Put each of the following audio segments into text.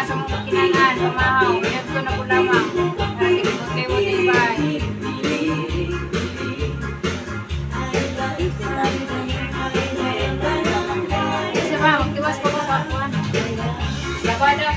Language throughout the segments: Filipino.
Sa mga kinangan, mamahaw, pinag ko na po lamang. Kasi buti-buti ba? Isa ba, magtiwas po sa akuan. Labada.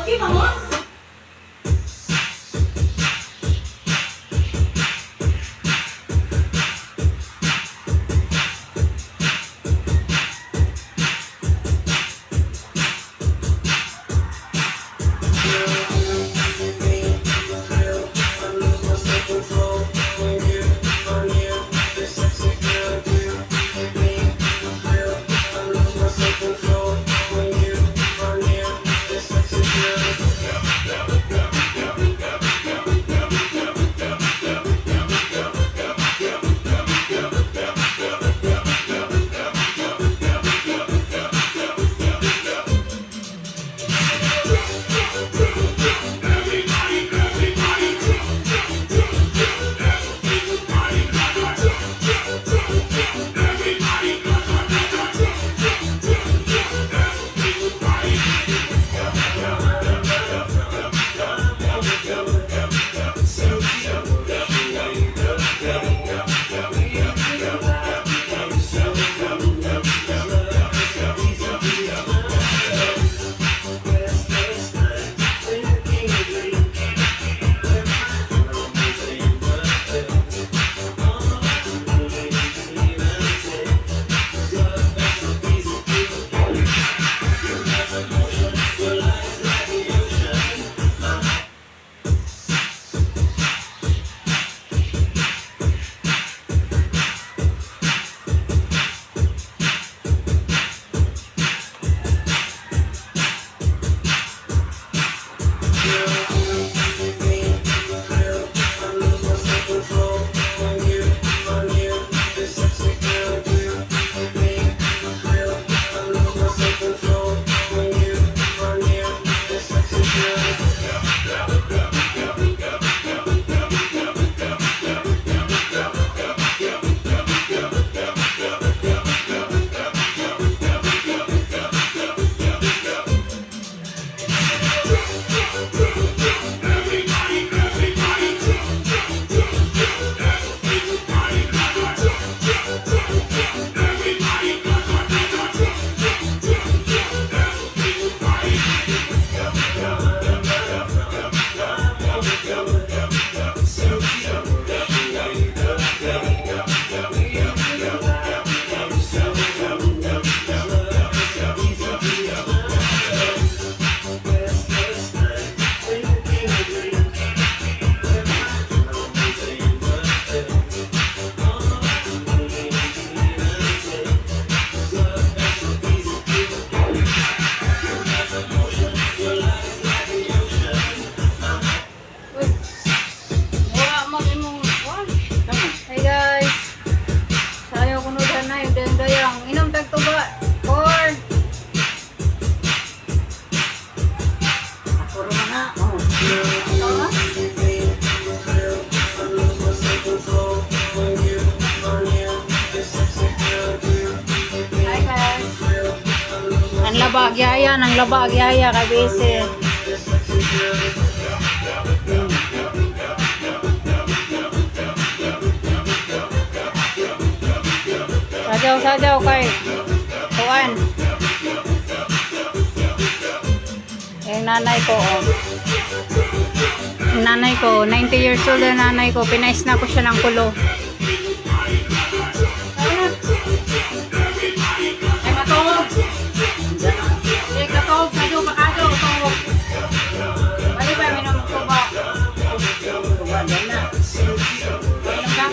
Okay, vamos. Hi guys. Ang laba gyaya kay bese. Sajaw kay kuan. Yung nanay ko, oh. Yung nanay ko, 90 years old na nanay ko, pinais na ko siya ng kulo. Ay matulog. Ay katulog. Kadyo makadyo. Tulog. Bali ba minum tuba? Tuba din na. Minum ka?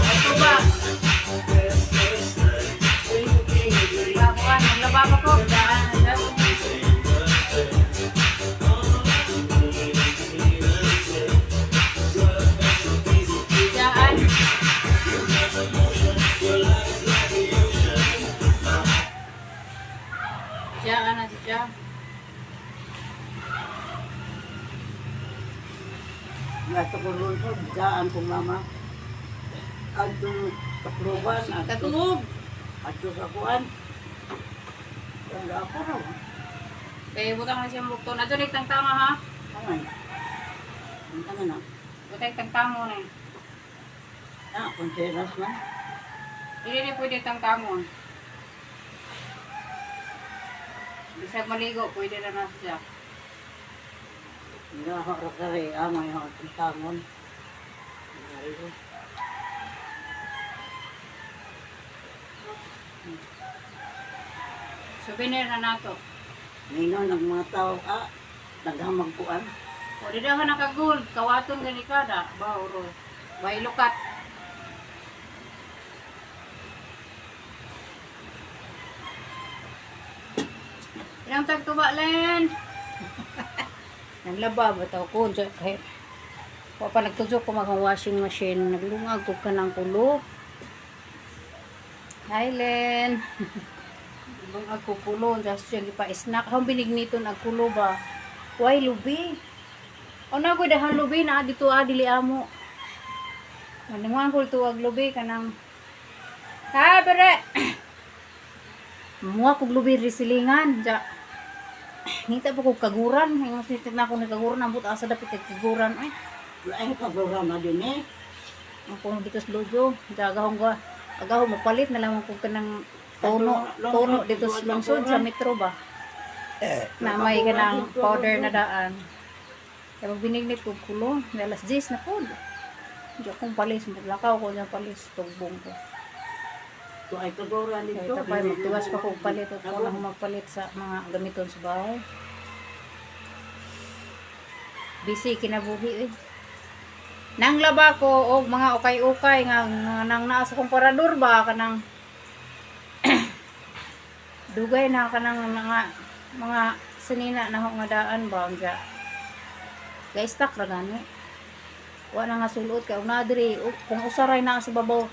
Ay tuba. Bakuan. Naglababa ko. Daan. Daan na siya. Gato ko ron po, daan ko mama. Adto takluban, Katulog. adto sa kuan. Ang ako raw. Kaya butang na siyang bukto. Nadyo ni tangtanga ha? Aman. Ang tanga na. Butay tangtango na eh. Ah, konseras na. Hindi rin pwede tangtango. Bisag maligo, pwede na na siya. Nga harap ka rin, may harap ang tangon. Ay, ko. Souvenir na nato. Ngayon, ang mga tao, naghamag kuan. O di daw ka nakagold, kawaton gani kada. Bauro. Bay lukat. Ilang tagtuba len. Ang laba, bataw ko, kay pa nagtudsok ko magang washing machine, naglungag ko ka ng kulo. Hi, Len. Ibang ako kulo, just yung ipa-snack. Hang binigniton ang kulo ba? Why, lubi? O na ko dahan lubi na dito dili amo. Nalinguan ko tuwag lubi ka ng... Ha, bere! Muha kong lubi risilingan. Diya. Ngita pa ko kaguran. Ngayon sinitik na ako nagkaguran. Ang buta sa dapit kaguran. Ay, Ay, programa din eh. ako dito sa lojo. Diya, agahong mapalit na lang ko ka ng tono dito sa lungsod sa metro ba. Na may ka ng powder na daan. Kaya pag binignit ko kulo, may alas 10 na po. Diyan akong palis, maglakaw ko dyan palis, tugbong ko. So, ay kagoran Kaya dito. ito pa, magtiwas pa ko palit o kung ako magpalit sa mga gamiton sa bahay. Busy kinabuhi eh. Nang laba ko o mga ukay-ukay nga nang naasa kong parador ba kanang dugay na kanang mga sanina na ho nga daan ba unja. Guys, tak ra gani. Wa na nga sulod kay una diri kung usaray na sa babaw.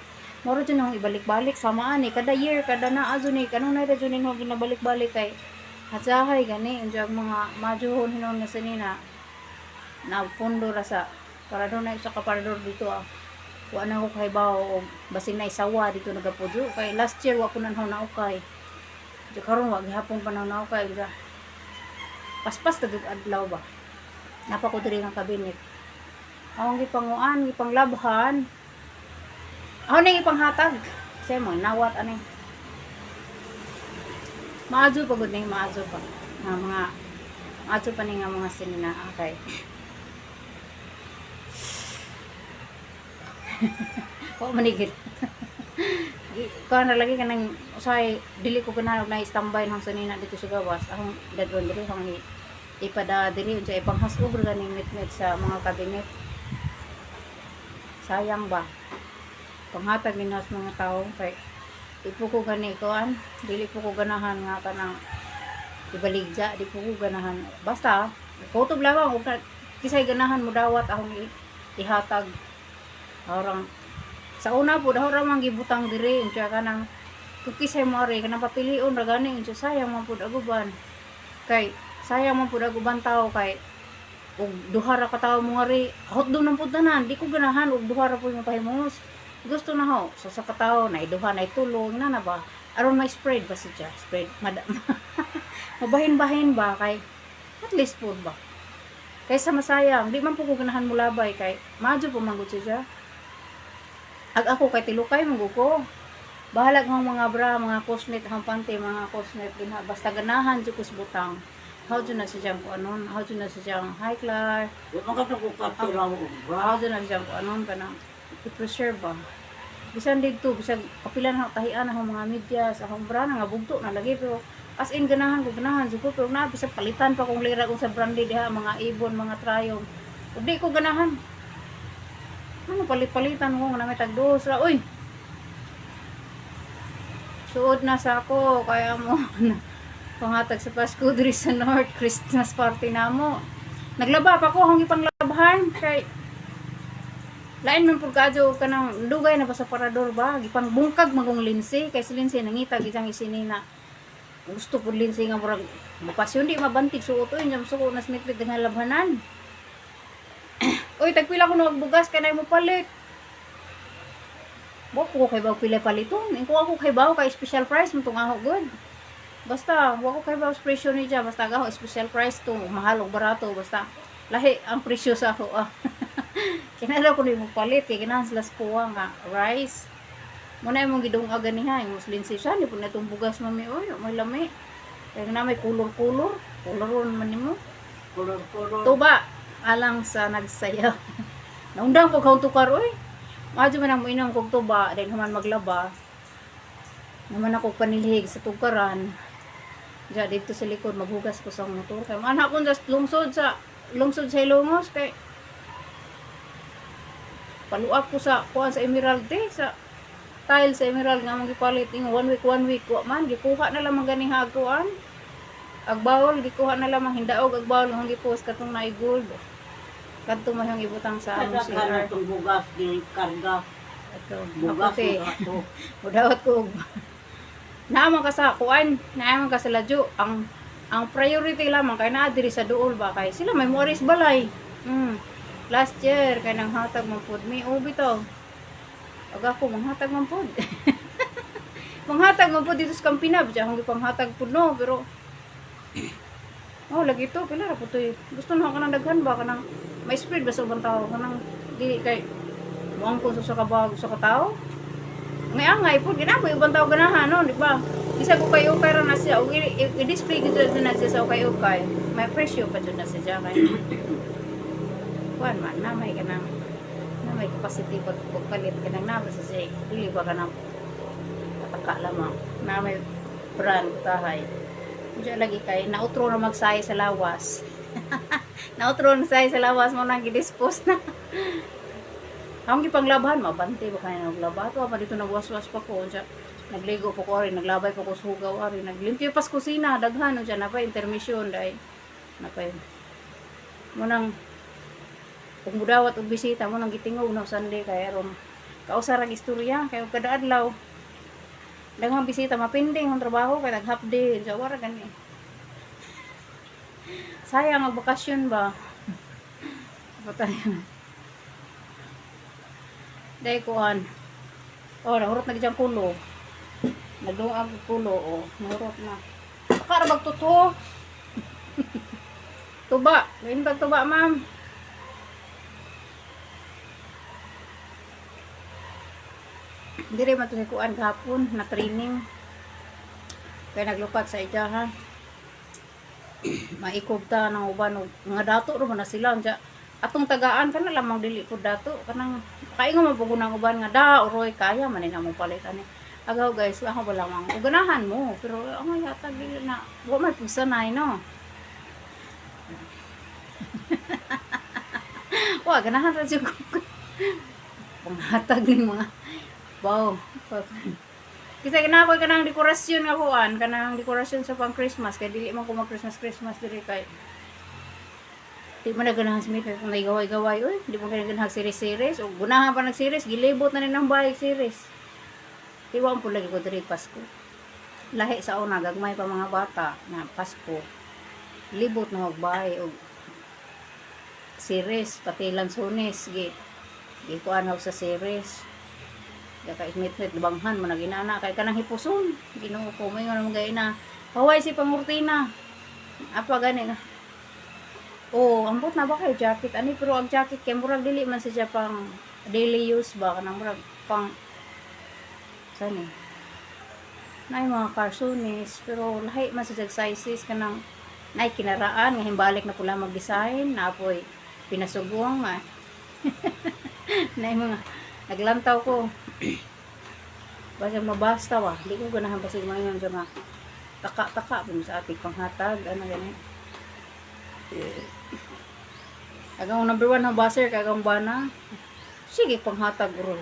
Moro dyan yung ibalik-balik samaan ni kada year kada naa dyan ni kanong na dyan yung ginabalik-balik kay hatsahay gani unja mga majuhon hinon na sanina na pundo ra sa parador na isa ka parador dito wa na ko kay bawo o basin na isawa dito nagapudyo kay last year wa ko nanhaw na ukay di karon wa gihapon pa na ukay ja paspas ta adlaw ba napa ko diri nga kabinet awang gipanguan gipanglabhan aw ning ipanghatag say mo nawat ani maadyo pa gud ning maadyo pa nga mga maadyo pa ning nga mga sinina kay o manigid. Ikaw na lagi ka nang usay dili ko ganahan na standby nang sanina dito sa gawas. Akong dadwan diri hang ipada diri unsa ipanghasog ra ning mitmit sa mga kabinet. Sayang ba? Panghatag ni nas mga tawo kay ipo ko gani kuan, dili po ko ganahan nga kanang ibaligja, di po ko ganahan. Basta kutob lawang ug kisay ganahan mo dawat akong ihatag. Orang sa una po daw ra man gibutang diri unsa ka nang kung kisay mo ari kanang papilion ra gani unsa sayang man pud aguban. Kay sayang man pud aguban tao kay ug duha ra ka tawo mo ari hot do nang pud tanan di ko ganahan ug duha ra pud mo pahimos. Gusto na ho sa katawo na iduha na itulong na ba aron may spread ba siya spread mabahin-bahin ba kay at least pud ba kaysa masayang di man po ko ganahan mo labay kay madyo po manggod siya ag ako kay tilukay manggod ko bahala ng mga bra mga cosnet hampante mga cosnet din basta ganahan jud kus butang how jud na siya ko anon how jud na siya high class Di man ka ko kapira mo how ba? jud na siya ko anon kanang i-preserve ba bisan dito bisan kapilan ha tahian ang mga media sa akong bra nga bugto na lagi pero as in ganahan jud ko pero na bisan palitan pa kung lira kung sa branded diha mga ibon mga trayong ug di ko ganahan ano palit-palitan ko nga may tagdos ra uy suod na sa ako kaya mo pangatag sa Pasko diri sa North Christmas party namo naglaba pa ko hang ipanglabahan kay lain man pud kadyo kanang dugay na ba sa parador ba gipang bungkag magong linsi kay si linsi nangitag isang isinina gusto pud linsi nga murag bukasyon di mabantig suot oy nyam suko na smitlit nga labhanan oy tagpila ko nagbugas kanay mo palit wa ko kay baw pila paliton ko ako kay baw kay special price mo tong aho good basta wa ko kay baw presyo ni ja basta gaho special price to mahal o barato basta lahi ang presyo sa ako kinala ko ni mo palit kay ganahan sila puwa nga rice muna imong gidung aganiha yung muslin siya ni pud natong bugas mami oy may lami kay na may koloron man nimo Kulor-kulor. tuba alang sa nagsayaw naundang ko kaun tukar oy madyo man ang moinom kog tuba then human maglaba naman ako panilhig sa tukaran diya dito sa likod maghugas ko sa motor kay man ako sa lungsod sa Ilongos kay paluap ko sa kuan sa Emerald sa tile sa Emerald nga magipalit ing 1 week wa man gikuha na lang ganing haguan agbawol gikuha na lang hindaog agbawol ang gipost katong na gold kadto mahang ibutang sa amo Kada sir ka itong bugas di karga. ito Bugas okay mo ato. mudawat ko naman ka sa kuan naman ka sa ladyo ang priority lamang kay naa diri sa duol ba kay sila may moris balay last year kay nang hatag man pud mi ubi to ug ako manghatag man pud manghatag man pud dito sa Campina biya hanggang panghatag pud no pero lagi to pila ra pud to gusto na ako nang daghan ba kanang may spread ba sa ubang tao kanang dili kay muang ko sa kabag sa katao angay pud ginapo ubang tao ganahan no di ba isa ko kayo pero na siya ug i-display gid na siya sa ukay may presyo pa jud na siya kay kuan man na may kanang na may capacity pagpalit kanang na sa siya dili ba kanang pataka lamang na may brand tahay diya lagi kay nautro na magsay sa lawas nautro na say sa lawas mo nang gidispose na ang gipanglabahan mabante ba kay naglaba to pa dito nagwaswas pa ko diya nagligo po ko rin naglabay po ko sa hugaw ari naglimpyo pas kusina daghan diya na pa intermission dai na pa mo nang kung mudawat og bisita mo nang gitingog no Sunday kay aron kausar ang istorya kay kada adlaw daghang bisita mapinding ang trabaho kay nag half day sa wara gani sayang ang bakasyon ba patay dai kuan nahurot na gyud kulo nagduang kulo nahurot na karabag tuto tuba lain bag tuba ma'am dire man to sa kuan gahapon na training kaya naglupat sa ija ha maikob ta ng uban nga dato ro man na sila unya atong tagaan kana lamang dili pud dato kanang kaingon man pud ng uban nga da oroy kaya man na mo palitan ni agaw guys ako ba lamang uganahan mo pero ang yata dili na wa may pugsanay no wa ganahan ra jud ko panghatag ning mga wow kasi ginawa ka ng dekorasyon nga kuan kanang dekorasyon sa pang Christmas kay dili man ko mag Christmas diri kay di man naganahan smith kung may gaway oy di man ganahan series o gunahan pa nag series gilibot na ni nang bayig series Tiwaan po lagi ko diri Pasko. Lahi sa una, gagmay pa mga bata na Pasko. Libot na magbay o series, pati lansones, gi kuan sa series. Kaya ismit-mit, banghan mo na ginana, kay kanang hipuson. Ginoo ko, may nga naman gaya na, haway si pangurtina. Apa gani na. Oh, ambot na ba kayo jacket? Ani, pero ang jacket, kaya murag dili man siya pang daily use ba? Kanang murag pang, saan eh? Na mga cartoonies, pero lahi man siya sizes, kanang, na kinaraan, nga himbalik na pula mag-design, na apoy, pinasuguang nga. Na mga, naglantaw ko. Basta mabasta wa, di ko ganahan pa siya mga nga taka-taka po sa ating panghatag, ano ganyan. Agang number 1 ng baser, kagang bana, sige panghatag uro.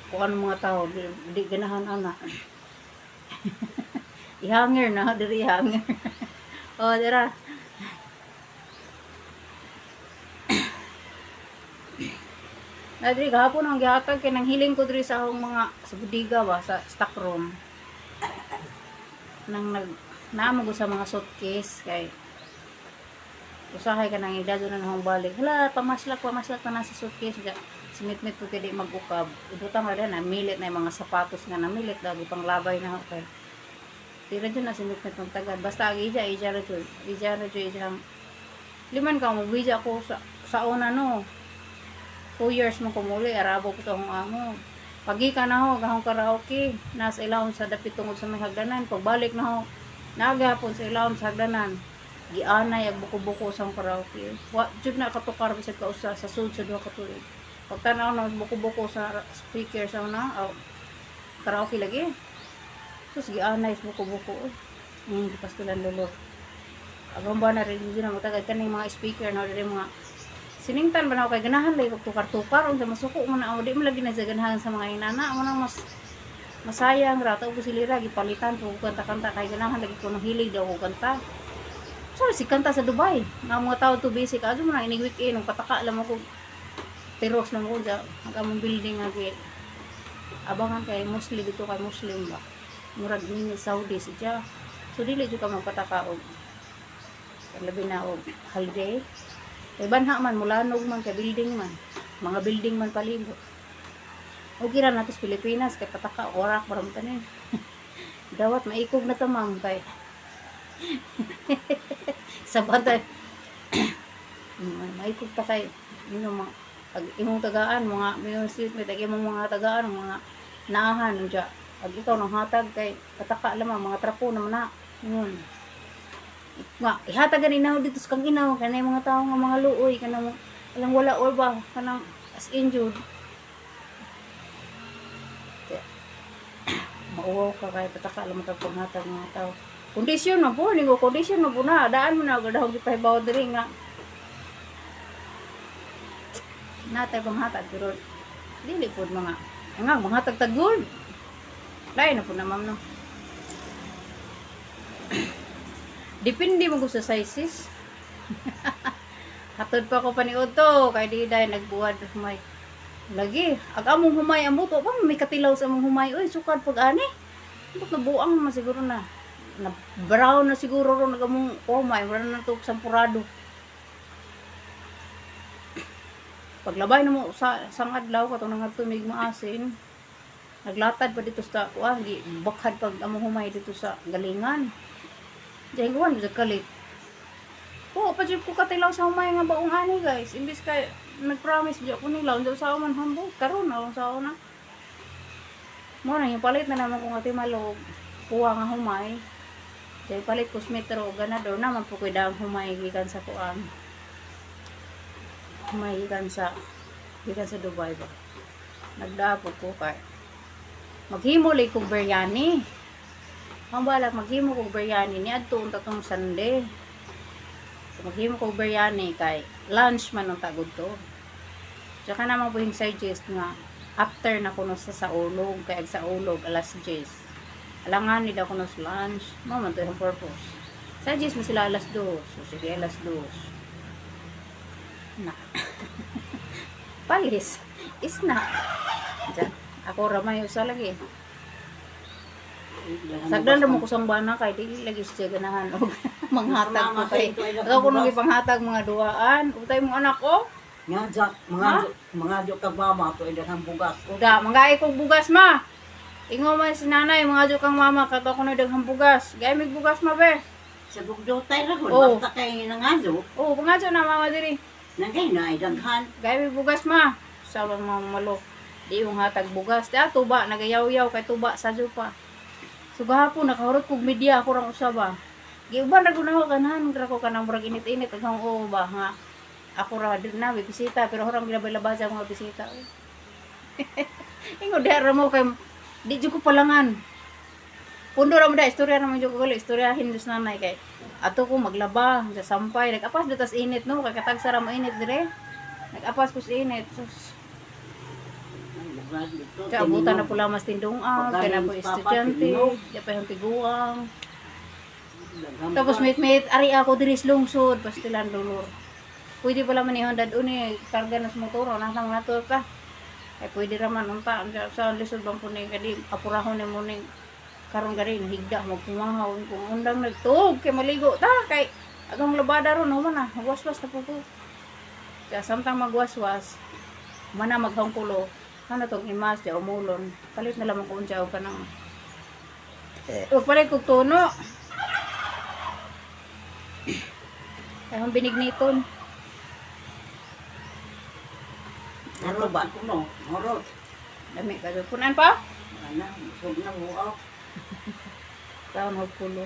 Kung ano mga tao, di ganahan ana. Ihanger na, diri ihanger. O, dira. Diri gahapon ang gihatag kay nang hiling ko diri sa akong mga sa budiga ba sa stock room. Nang naamo ko sa mga suitcase kay usahay ka nang idado na nang balik. Hala, pamaslak na sa suitcase ga. Simit-mit ko kay di mag-ukab. Ibutang ra na milit na yung mga sapatos nga namilit lagi pang labay na ako kay. Tira dyan na simit-mit ng tagad. Basta ija ra dyan. Liman ka mo bija ko sa una no. 2 years mo kumuli, arabo ko itong amo. Pagi ka na ho, gahong karaoke, nasa ilawon sa dapit tungod sa may hagdanan. Pagbalik na ho, nagahapon sa ilawon sa hagdanan. Gianay, agbuko-buko sa karaoke. Jud na katukar bisag ka usa sa sud sa duha ka tuig. Pagtanaw na buko-buko sa speaker sa una, karaoke lagi. Sus, gianay sa buko-buko. Pastulan lolo. Agam ba na rin dito na matagad ka ng mga speaker na rin mga siningtan ba na ako kay ganahan lagi kog tukar-tukar unsa masuko mo na di mo lagi na sa ganahan sa mga inana mo nang mas masayang ra ta ug silira gipalitan ko kanta-kanta kay ganahan lagi ko nang hilig daw ko kanta. So si kanta sa Dubai nga mga tao to basic ado mo na ini weekend nang pataka lang ako teros lang ko sa among building nga abangan kay Muslim dito kay Muslim ba murag ni Saudi siya so dili jud ka magpataka og labi na og holiday. Kay banha man, mulanog man, kay building man. Mga building man palibot. Okay ra natin sa Pilipinas, kay pataka, orak, maramta na yun. Dawat, maikog na tamam, kay. Sa batay. Maikog ta kay. Pag imong tagaan, mga street, may tagi mong mga tagaan, mga naahan, dyan. Pag ikaw nang hatag, kay pataka lamang, mga trapo naman na. Yun. Nga, ihatag ganin na dito sa kang inaw, kanay mga tao nga mga luoy, kanang walang wala or ba, kanang as injured. Mauwaw ka kaya pataka lang matag panghatag mga tao. Kondisyon na po, kondisyon na po na, daan mo na, gadaw gipahibaw diri nga. Natay panghatag, pero dili po mga hatag tagol. Lain na po na ma'am no. Depende mo sa sizes. Hatod pa ko paniod to. Kaya di dahil nagbuwad humay. Lagi. Ag among humay ang buto. Pa may katilaw sa among humay. Uy, sukad pag ani. Ba't nabuang naman siguro na. Brown na siguro ro nagamong humay. Wala na ito sampurado. Paglabay na mo sa adlaw katong nangatumig maasin. Naglatad pa dito sa bakhad pag among humay dito sa galingan. Diyan ko ano kalit. Oo, pa ko katilaw sa humay nga baong ani guys. Imbis kay nag-promise diyan ko nilaw unsa sa man hambog karon na sa una. Mo na yung palit na naman kung ati malog. Kuha nga humay. Diyan palit ko metro ganador naman po koy daang humay gikan sa kuan. Humay gikan sa Dubai ba. Nagdapo ko kay maghimo lay kog biryani. Ang balak maghimo kog biryani ni adto unta tong Sunday. So maghimo kog biryani kay lunch man ang tagod to. Tsaka naman buhing suggest nga after na kuno sa ulog kay ag sa ulog alas 10. Alangan ni daw kuno sa lunch. Mo man to yung purpose. Suggest mo sila alas 2. So sige alas 2. Na. Palis. Is na. Diyan. Ako ramay usa lagi. Sagdan ra mo kusang bana kay dili lagi siya ganahan og manghatag ko kay. Ako nung ipanghatag mga duaan, utay mo anak ko. Nga jak, mga jo kag mama to idaghang bugas. Uda, mangay kog bugas ma. Ingo man si nanay, mga kang mama kato ko na daghang bugas. Gay mig bugas ma be. Sa bugdotay ra ko, Oo. basta kay nangajo, Oh, pangadyo na mama diri. nagay na idaghan. Gay mig bugas ma. Sa mga malo. Di yung hatag bugas. Di tuba nagayaw-yaw kay tuba sa pa. So gahapon nakahurot kog media ako rang usaba. Giuban ra gud na ako ganahan ra ko kanang murag init-init aghang o ba nga. Ako ra din na bisita pero horang gilabay-labay sa mga bisita. Ingo di ra mo kay di jud ko palangan. Pundo ra mo da istorya ra mo jud ko istoryahin dus nanay kay ato ko maglaba sa sampay nagapas datas init no kay katagsa ra mo init dire. Nagapas ko sa init. Sus. Kaya abutan na pula mas tindong kaya na po estudyante, kaya pa yung tiguang. Tapos mit ari ako diri sa lungsod, pastilan dolor. Pwede pala man ihon dad uni karga na sa motor, nang nato ka. Kaya pwede raman unta sa lisod bang puning kadi apurahon ni muning karon gari higda magpumahaw kung undang nagtug kay maligo ta kay agang labada ron man na magwaswas na po ko. Kaya samtang magwaswas, mana maghang kulo. Ano tong imas siya umulon. Palit na lamang ko unsa o kanang. O palit kog tuno. Ayong binigniton. Ano ba ko no? Moro. Dami ka jud kunan pa. Ana, sug na buaw. Taon og pulo.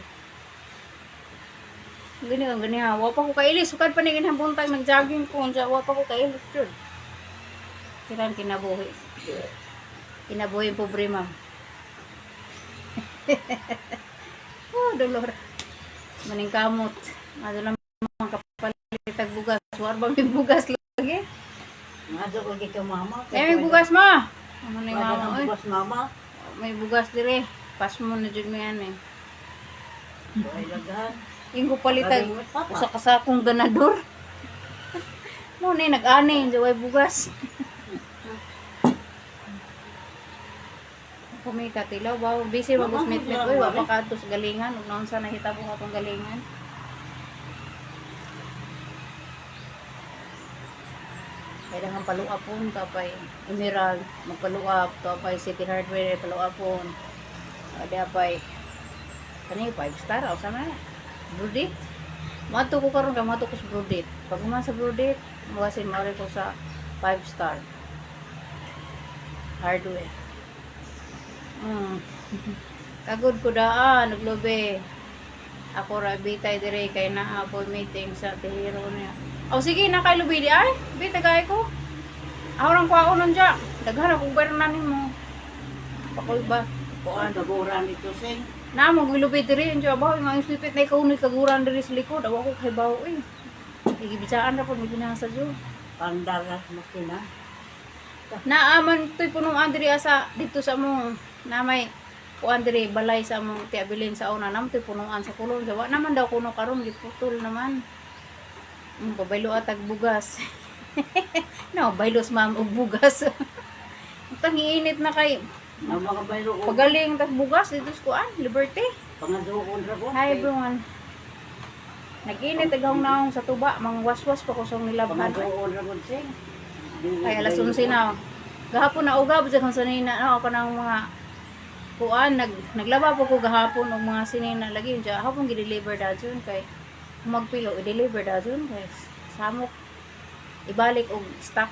Gani ha. Wa pa ko kailis sukad pa ni ginang buntag nag-jogging ko unsa wa pa ko kailis jud. Kiran kinabuhi. Kinabuhi yung pobre ma'am. Oh, dolor. Maning kamot. Ano lang mga kapalitag bugas. Warbang may bugas lagi. Ngajo ko gito mama. May bugas ma. Ano ni mama? Oy. Bugas mama. May bugas dire. Pas mo na dyan mo yan eh. Ay daghan. Yung kupalitag. Usa ka sa akong ganador. Mo na nag-ani. Yung bugas. Kumi katilaw ba busy magusmit mit oy wa pa kadto sa galingan ug naon sa nahitabo atong galingan. Kaya nga paluapon tapay Emerald magpaluap tapay City Hardware paluapon. Ada pay kani 5 star o sama Brodit. Mato ko karon ka mato ko sa Brodit. Pag man sa Brodit, magasin mo ko sa 5 star. Hardware. Kagod ko daan, naglobe. Ako ra bitay dire kay naa po meeting sa Tehiro niya. Aw sige na kay lubi di ay, bitagay ko. Awrang ko ako nandya. Daghan akong bernan nimo. Pakoy ba? Kuan kaguran ito sing. Na mo gilubi dire unja ba nga isipit na ikaw ni kaguran dire sa likod. Aw ako kay bawo eh. Igibitsaan ra po mi binasa jo. Pandaras makina. Naaman to'y punong diri asa dito sa mong na may kuan diri balay sa mong tiabilin sa una nam to'y punuan sa kulon jawa naman daw kuno karon giputol naman. Pabaylo atag bugas. No, baylos ma'am og bugas. Itang iinit na kay Ang mga bayro ko. pagaling tag bugas dito sa kuan Liberty. Pangaduon ra ko. Hi everyone. Nag-init agong naong sa tuba mang waswas pa ko sa nilabhan. Pangaduon ra ko sing. Ay alas 11 na. Gahapon na ugab sa kung sanina ako nang mga kuan naglaba po ko gahapon og mga sinina lagi unja hapon gi-deliver dadyon kay magpilo i-deliver dadyon kay samok ibalik og stock.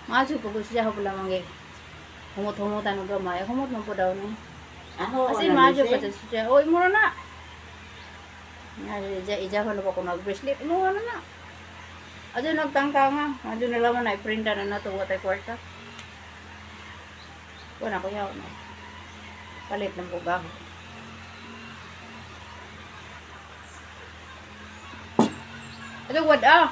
Maadyo po gusto siya pala mangi. Humot-humutan og gamay. Humot man po daw ni. Ano Kasi maadyo pa siya. Oy mura na. Ija ko na po ko nag-bracelet. Mura na. Adyo nagtangka nga. Adyo na laman na i-printa na na ito. Watay kwarta. Wala ko yaw na. Palit ng bugaho. Adyo wad ah.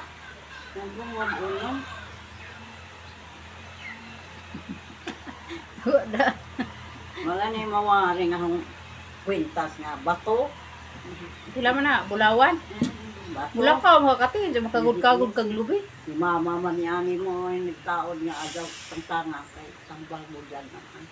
Wad ah. Wala na yung mawaring akong kwintas nga bato. Pila man na. Bulawan. Bato. Mula ka, makakatin, dyan makagod-kagod kag lubi. Si mama man ni ani mo ay nagtaon nga agaw tangtanga kay tambal mo dyan naman.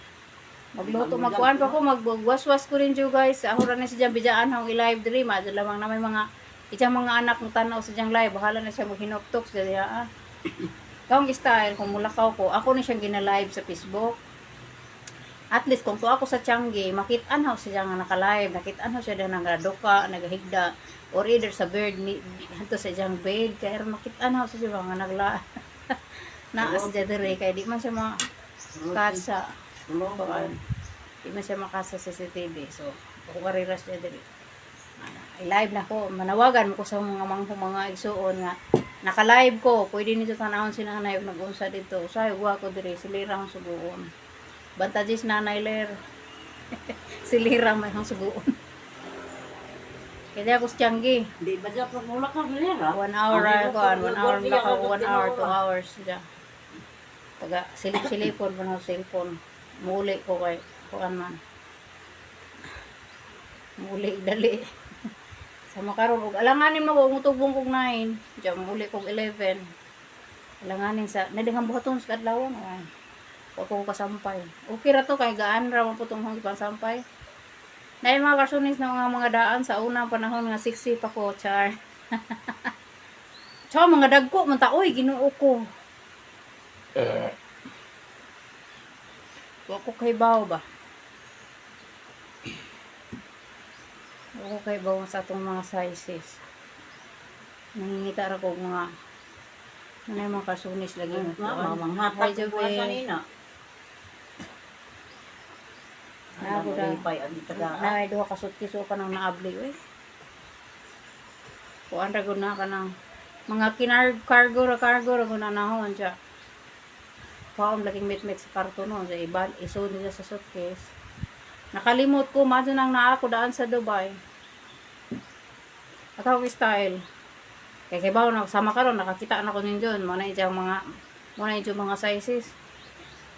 Magluto, magkuhan pa ko, magwaswas ko rin dyan guys. Ako rin si dyan, bijaan akong i-live dream. Adyo lamang na may mga, itang mga anak ng tanaw sa dyan live. Bahala na siya maghinoktok. Kaya kaong style, kung mulakaw ko, ako na siyang gina-live sa Facebook. At least kung to ako sa Tiangge, makitaan ho siya nga naka-live, nakitaan ho siya na nagaduka, nagahigda, or either sa bird, hanto sa diyang bed, kaya makitaan ho siya nga nagla, naas siya dire, kaya di man siya makasa, di man siya makasa sa CCTV, so, kung kariras siya dire. I-live na ko, manawagan mo ko sa mga igsuon nga, naka-live ko, pwede nito tanahon si nanay yung nag-unsa dito, usahay, huwa ko dire, silirang suguon. Bantajis nanay ler. Silirang may hang suguon. Kaya ako sa Tiangge. Di ba dyan pag mula ka nila? 1 hour ako, 1 hour baka 1 hour, 2 hours siya. Taga silip-silipon pa ng cellphone. Muli ko kay kuan man. Muli dali. Sa makaron og alanganin mo ko utubong kog 9, diyan muli kog 11. Alanganin sa nadingang buhaton sa kadlawon ay. Huwag ko kasampay. Okay ra to kay gaan ra man po itong hanggang sampay. Na yung mga kasunis ng mga daan sa unang panahon nga 60 pa ko, char. Tsaka mga dagko, manta, oy, ginoo ko. Huwag ko kay baw ba? Huwag ko kay baw sa itong mga sizes. Nangingita ra ko mga ano yung mga kasunis lagi mo. Manghatag ko buwan kanina. Ako da. Na ay duha ka suitcase ka nang naabli oy. Kuan ra gud na ka nang mga cargo ra gud na nahon siya. Paon laging met sa karton no, sa iban isod niya sa suitcase. Nakalimot ko madyo nang naa ko daan sa Dubai. Ako style. Kaya bawo na sama karon nakakita na ko ninyo mo na yung mga sizes.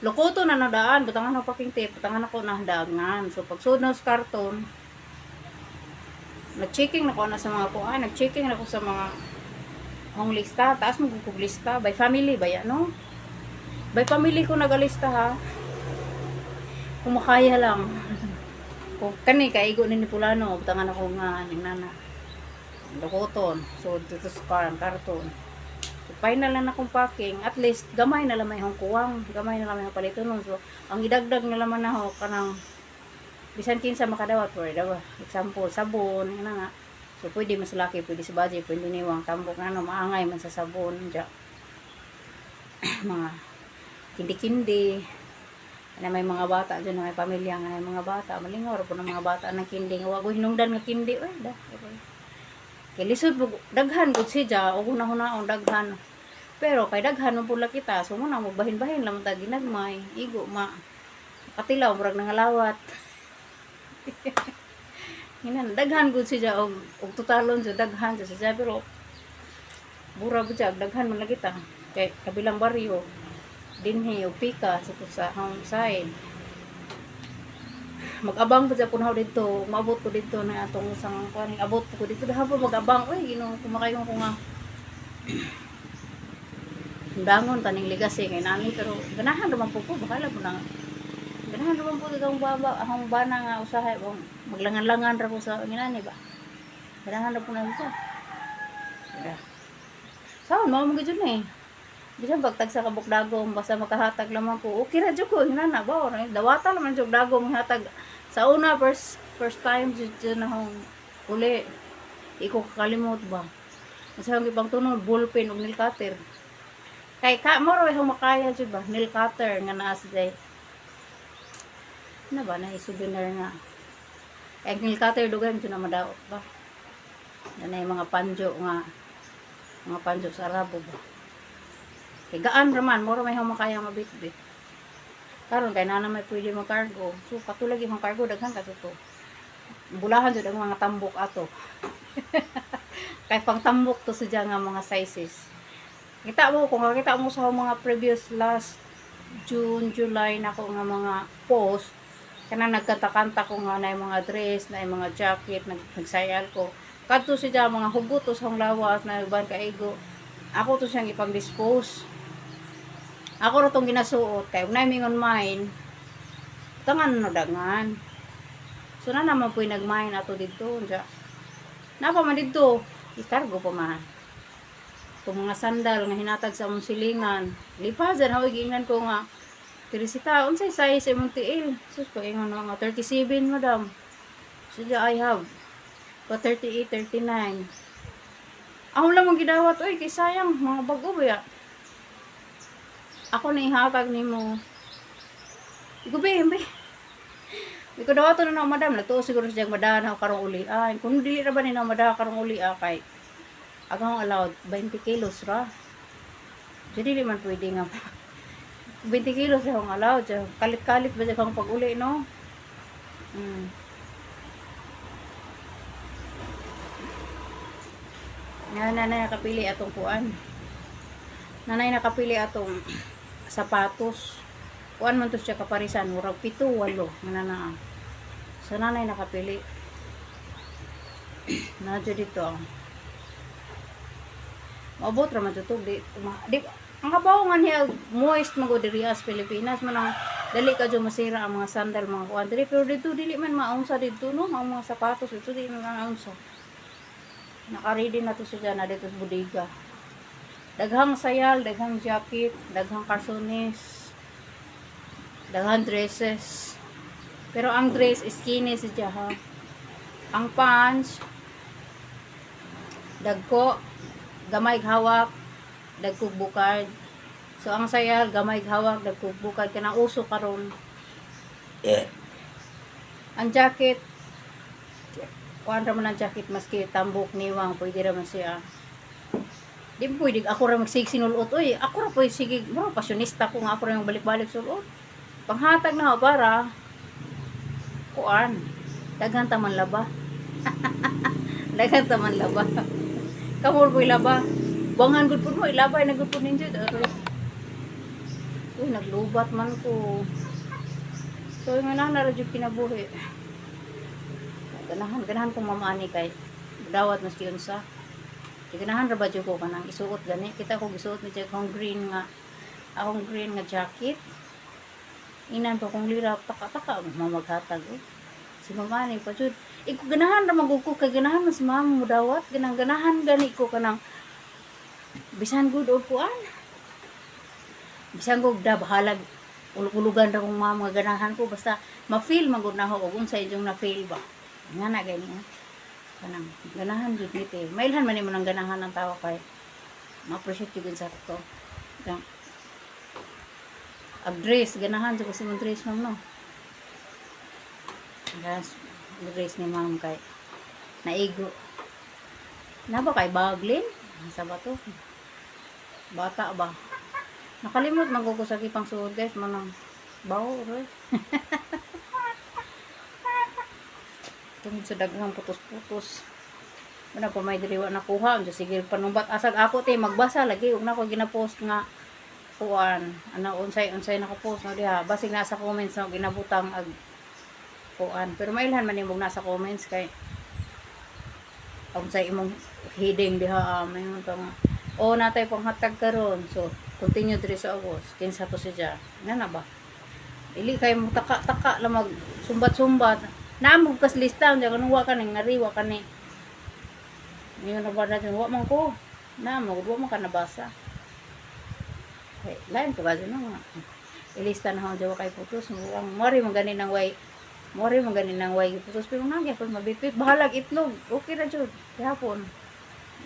Lukoto na nadaan, butangan ako paking tape, butangan ako na dagangan. So pag sud na sa karton, nag-checking na ko na sa mga kuan, nag-checking na ko sa mga hong lista, taas mo kung lista by family ba yan, no? By family ko nagalista ha. Kung makaya lang. Kung kani kaigo ni Pulano, butangan ako nga ning nana. Lukoton, so dito sa karton. Final na akong packing, at least gamay na lang may hong kuwang, gamay na lang may palito nun. So, ang idagdag na laman na ho, kanang bisan kinsa makadawat for daw. Example, sabon, yun na nga. So, pwede mas laki, pwede sa budget, pwede niwang tambok na maangay man sa sabon. Diya. Mga kindi-kindi. Na may mga bata dyan, may pamilya nga, may mga bata. Malingor po ng mga bata ng kindi. Huwag ko hinungdan ng kindi. Uy, kay lisod po, daghan po siya, o hunahuna ang daghan. Pero kay daghan mo pula kita, so muna mo bahin-bahin lang ta ginagmay, igo ma. Katilaw murag nangalawat. Hinan daghan gud siya og totalon sa daghan siya pero bura gud siya daghan man lagi ta. Kay kabilang baryo dinhi og pika sa home side. Mag-abang pa sa punaw dito, maabot ko dito na atong isang kuaning abot ko dito dapat mag-abang oy Ginoo kumakayon ko nga dangon taning legacy kay namin pero ganahan naman po bakala mo na ganahan naman po itong baba akong bana nga usahay maglangan-langan ra ko sa ginani ba ganahan na po na isa saan mo gud ni bisan pagtag sa kabuk dagom basta makahatag lamang ko okay ra jud ko hinana ba dawata naman jud dagom hatag sa una first time jud na hong uli iko kakalimot ba sa ibang tunod ballpen ug nail cutter kay ka mo ro hong makaya jud ba nail cutter nga naa sa day na ba na souvenir nga kay nail cutter dugan jud na madaot ba na yung mga panjo sa Arabo ba kay gaan raman mo ro may hong makaya mabitbit karon kay nana may pwede mo cargo so katulad yung cargo daghan ka to bulahan jud ang mga tambok ato kay pang tambok to sa nga mga sizes kita mo kung makita mo sa mga previous last June, July na ko nga mga post kanang nagkanta-kanta ko nga na yung mga dress na yung mga jacket nagsayal ko Kadto siya mga hugot to sa lawas na uban kaigo. Ako to siyang ipang-dispose. Ako ra tong ginasuot kay unay mingon mine. Tangan no dagan. So na naman po'y nag-mine ato dito. Napa man dito. Ikargo pa man. Itong mga sandal nga hinatag sa among silingan. Lipasan ako giingnan ko nga. Teresita, unsay size imong tiil? Sus ko ingon nga 37 madam. So I have pa 38, 39. Ako lang mong gidawat, oy, kay sayang, mga bago ba ya? Ako na ihatag ni mo. Iko ba, Iko dawat na madam, nagtuo siguro siyang madahan ako karong uli. Kung dili ra ba ni na madahan karong uli, kay agang allowed 20 kilos ra. Jadi di man pwede nga 20 kilos ra akong allowed. Kalit-kalit ba siya kang pag-uli, no? Nanay nakapili atong kuan. Nanay nakapili atong sapatos. Kuan man to siya kaparisan, murag 7, 8 nga So nanay nakapili. Nadyo dito. Maabot ra man tutog di. Ang kabaw nga niya moist magod diri sa Pilipinas man ang dali ka jo masira ang mga sandal mga kuan diri pero dito dili man maunsa dito no ang mga sapatos dito di man maunsa. Naka-ready na to siya na dito sa bodega. Daghang sayal, daghang jacket, daghang karsones, daghang dresses. Pero ang dress skinny siya ha. Ang pants dagko, gamay hawak, dagkog bukad. So ang sayal gamay hawak, dagkog bukad kanang uso karon. Ang jacket kuan ra man ang jacket maski tambok niwang pwede ra man siya. Di pwede ako ra magsigsinulot oy. Ako ra pwede sige, mo pasyonista ko nga ako ra yung balik-balik sulot. Panghatag na ako para kuan. Daghan ta man laba. Daghan ta man laba. Kamol ko ilaba. Buangan gud pud mo ilaba nagud pud ninyo. Uy naglubat man ko. So nga na ra jud kinabuhi. Ganahan kong mamani kay dawat maski unsa. Ganahan ra ba jud ko kanang isuot gani. Kita ko gisuot ni akong green nga jacket. Inan pa kong lira taka mamaghatag si mamani pa jud. Iko ganahan ra magugko kay ganahan mas mama mo dawat ganahan gani ko kanang bisan gud og kuan. Bisan gud da bahalag ulug-ulugan ra kong mama ganahan ko basta ma-feel magud na ako kung sa inyong na-feel ba. Nga na gani kanang ganahan jud niti mailhan man nimo nang ganahan ng tao kay ma-appreciate jud sa to kang dress ganahan jud ko si mong dress ma'am no dress ni ma'am kay naigo na ba kay baglin sa bato bata ba nakalimot magkuko sa kipang suod guys manang bawo roy tungod sa daghang putos-putos. Wala pa may diriwa nakuha. Sige, panumbat asag ako te magbasa lagi. Ug na ko gina-post nga kuan. Unsay naka-post no diha. Basig na sa comments no ginabutang ag kuan. Pero mailhan man imong nasa comments kay unsay imong heading diha mayon to nga. Natay panghatag karon. So, continue diri sa August. Kinsa to siya. Nga na ba? Ili kay mo taka-taka lang mag sumbat-sumbat. Naamog kas lista unya kanang wa ka ning nariwa kani. Niyo na ba natin wa man ko. Naamog wa man ka nabasa. Okay, lain ka ba no nga. Ilista na ho jawa kay putos ang mori man gani nang way. Mori man gani nang way putos pero nagya pag mabitbit bahalag itlog. Okay ra jud. Gihapon.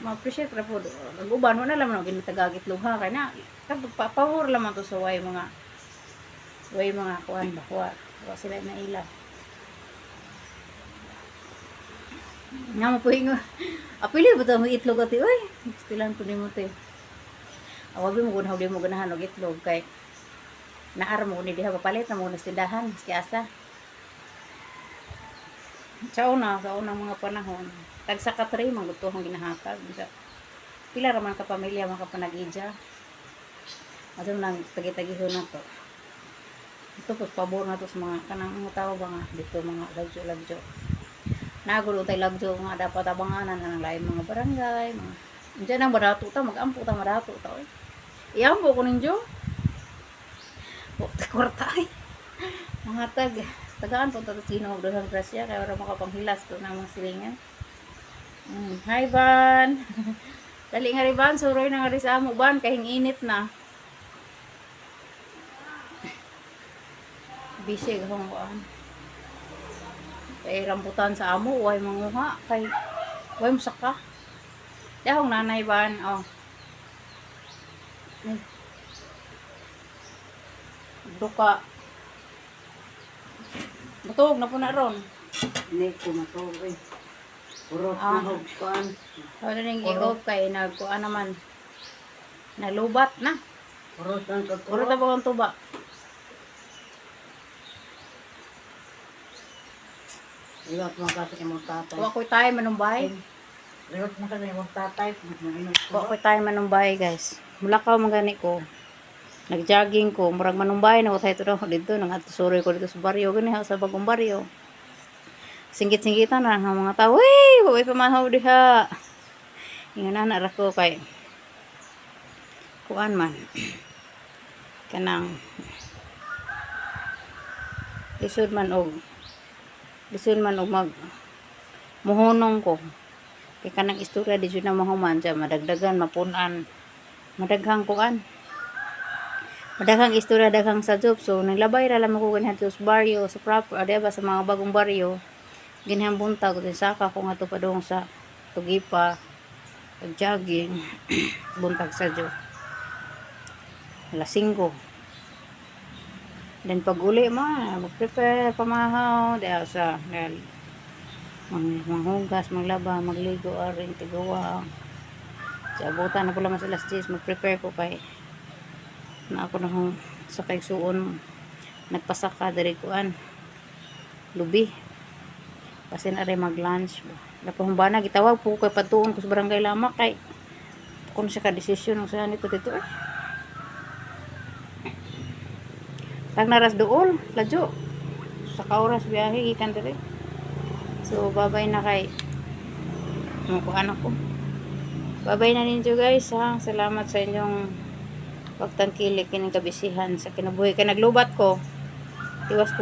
Ma-appreciate ra pud. Nag-uban mo na lang no ginatagag itlog ha kay na kapag papawor lamang to sa way mga kuan ba wa sila na ila. Nga mo po yung apili ba ito mo itlog ati uy stilan ko ni mo te awabi mo kung mo ganahan og itlog kay naar mo ni diha papalit na mo na tindahan maski asa sa unang mga panahon tagsa ka 3 maglutuhang ginahatag pila ra man ka pamilya mga kapanag-idya ato nang tagi-tagihon na to ito pos pabor na to sa mga kanang mga tao ba nga dito mga lagyo Nagulo tayo lagjo nga dapat abanganan ng lain mga barangay, mga diyan ang barato ta, mag-ampo ta marato ta. Oy. Iambo ko ninyo. Bukti kwarta ay. Mga tagaan po tato sino daghang grasya kaya ora makapanghilas to ng mga silingan. Hi Van. Dali nga ri Van, suroy na nga ri sa amo Van kahing init na. Bisig akong kuan. Kay rambutan sa amo, way manguha kay way musaka. Dahong nanay Van, oh. Duka. Butog na po na ron. Hindi ko matuloy. Urot Ah. na hugpan. Wala nang i-off kay nagkuan naman. Nalubat na. Urot ang Puro katulog. ta ba ang tuba? Iwat mo kasi imong tatay. Wa ko'y tayo manumbay. Iwat mo kasi imong tatay. Wa ko'y tayo manumbay guys. Mulakaw magani ko. Nag-jogging ko. Murag manumbay na ko tayo dito. Nang atusuri ko dito sa baryo. Gani ha sa bagong baryo. Singgit-singgitan na ng mga tao. Wey! Huwag pamahaw diha. Ingan na ko kay kuan man. Kanang lisod man og mag muhunong ko. Kay kanang istorya di jud na mahuman siya madagdagan mapunan. Madaghang kuan. Madaghang istorya daghang sa job. So naglabay ra lang ako ganhan sa baryo sa proper diba sa mga bagong baryo. Ginhang buntag ko saka ko nga to padung sa Tugipa jogging buntag sa job. Alas 5. Then pag uli mag-prepare pamahaw dahil sa manghugas, maglaba, magligo, aring tigawa. Sa abutan na pala mas alas 10, mag-prepare ko kay na ako na hong sa kaigsuon nagpasaka dari kuan lubi. Kasi na rin mag-lunch. Lapang bana, gitawag po kay patuon ko sa barangay Lama kay kung siya ka-desisyon ng saan ito dito eh. Tag naras dool, ladyo. Sa kauras biyahe, gikan diri. So, babay na kay kuan ako. Babay na ninyo guys ha. Salamat sa inyong pagtangkilik kining kabisihan sa kinabuhi. Kaya naglubat ko. Tiwas ko